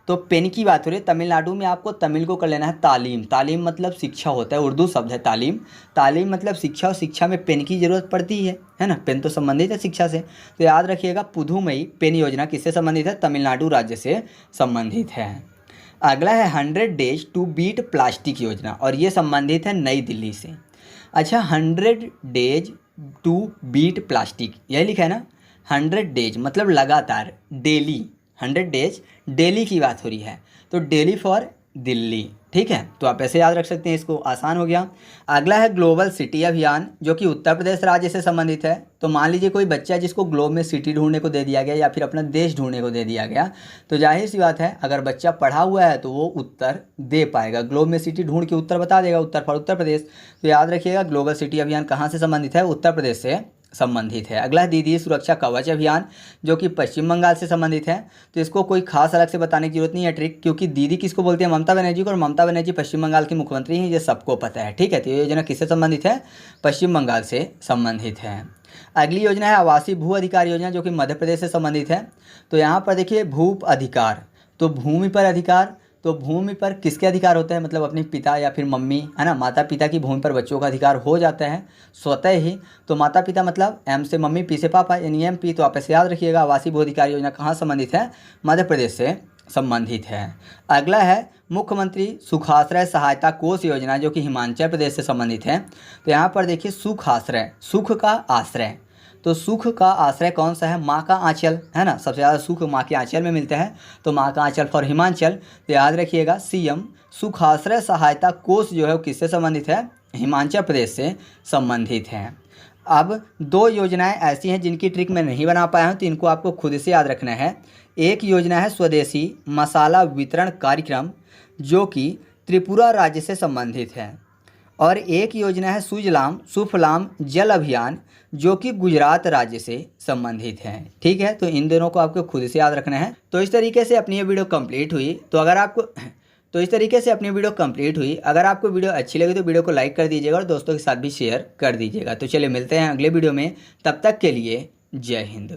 तो पेन की बात हो रही है, तमिलनाडु में आपको तमिल को कर लेना है तालीम। तालीम मतलब शिक्षा होता है, उर्दू शब्द है तालीम। तालीम मतलब शिक्षा, और शिक्षा में पेन की ज़रूरत पड़ती है ना, पेन तो संबंधित है शिक्षा से। तो याद रखिएगा पुधुमई पेन योजना किससे संबंधित है, तमिलनाडु राज्य से संबंधित है। अगला है 100 डेज टू बीट प्लास्टिक योजना, और ये संबंधित है नई दिल्ली से। अच्छा, 100 डेज टू बीट प्लास्टिक, यही लिखा है ना, 100 डेज मतलब लगातार, डेली, 100 डेज डेली की बात हो रही है। तो डेली फॉर दिल्ली, ठीक है। तो आप ऐसे याद रख सकते हैं, इसको आसान हो गया। अगला है ग्लोबल सिटी अभियान, जो कि उत्तर प्रदेश राज्य से संबंधित है। तो मान लीजिए कोई बच्चा जिसको ग्लोब में सिटी ढूंढने को दे दिया गया या फिर अपना देश ढूंढने को दे दिया गया, तो जाहिर सी बात है अगर बच्चा पढ़ा हुआ है तो वो उत्तर दे पाएगा, ग्लोब में सिटी ढूंढ के उत्तर बता देगा, उत्तर फॉर उत्तर प्रदेश। तो याद रखिएगा ग्लोबल सिटी अभियान कहाँ से संबंधित है, उत्तर प्रदेश से संबंधित है। अगला दीदी सुरक्षा कवच अभियान, जो कि पश्चिम बंगाल से संबंधित है। तो इसको कोई खास अलग से बताने की जरूरत नहीं है ट्रिक, क्योंकि दीदी किसको बोलते हैं, ममता बनर्जी को, और ममता बनर्जी पश्चिम बंगाल की मुख्यमंत्री हैं, ये सबको पता है, ठीक है। तो ये योजना किससे संबंधित है, पश्चिम बंगाल से संबंधित है। अगली योजना है आवासीय भू अधिकार योजना, जो कि मध्य प्रदेश से संबंधित है। तो यहाँ पर देखिए भू अधिकार, तो भूमि पर अधिकार, तो भूमि पर किसके अधिकार होते हैं, मतलब अपने पिता या फिर मम्मी, है ना, माता पिता की भूमि पर बच्चों का अधिकार हो जाता है स्वतः ही। तो माता पिता मतलब एम से मम्मी, पी से पापा, यानी एम पी। तो आप ऐसे याद रखिएगा। आवासीय भू अधिकार योजना कहाँ संबंधित है, मध्य प्रदेश से संबंधित है। अगला है मुख्यमंत्री सुखाश्रय सहायता कोष योजना, जो कि हिमाचल प्रदेश से संबंधित है। तो यहाँ पर देखिए सुखाश्रय, सुख का आश्रय, तो सुख का आश्रय कौन सा है, माँ का आंचल, है ना, सबसे ज़्यादा सुख माँ के आंचल में मिलता है, तो माँ का आंचल फॉर हिमाचल। तो याद रखिएगा सीएम सुखाश्रय सहायता कोष जो है वो किससे संबंधित है, हिमाचल प्रदेश से संबंधित है। अब दो योजनाएं ऐसी हैं जिनकी ट्रिक मैं नहीं बना पाया हूं, तो इनको आपको खुद से याद रखना है। एक योजना है स्वदेशी मसाला वितरण कार्यक्रम, जो कि त्रिपुरा राज्य से संबंधित है, और एक योजना है सुजलाम सुफलाम जल अभियान, जो कि गुजरात राज्य से संबंधित है। ठीक है, तो इन दोनों को आपको खुद से याद रखना है। तो इस तरीके से अपनी ये वीडियो कंप्लीट हुई। अगर आपको वीडियो अच्छी लगी तो वीडियो को लाइक कर दीजिएगा और दोस्तों के साथ भी शेयर कर दीजिएगा। तो चलिए मिलते हैं अगले वीडियो में, तब तक के लिए जय हिंद।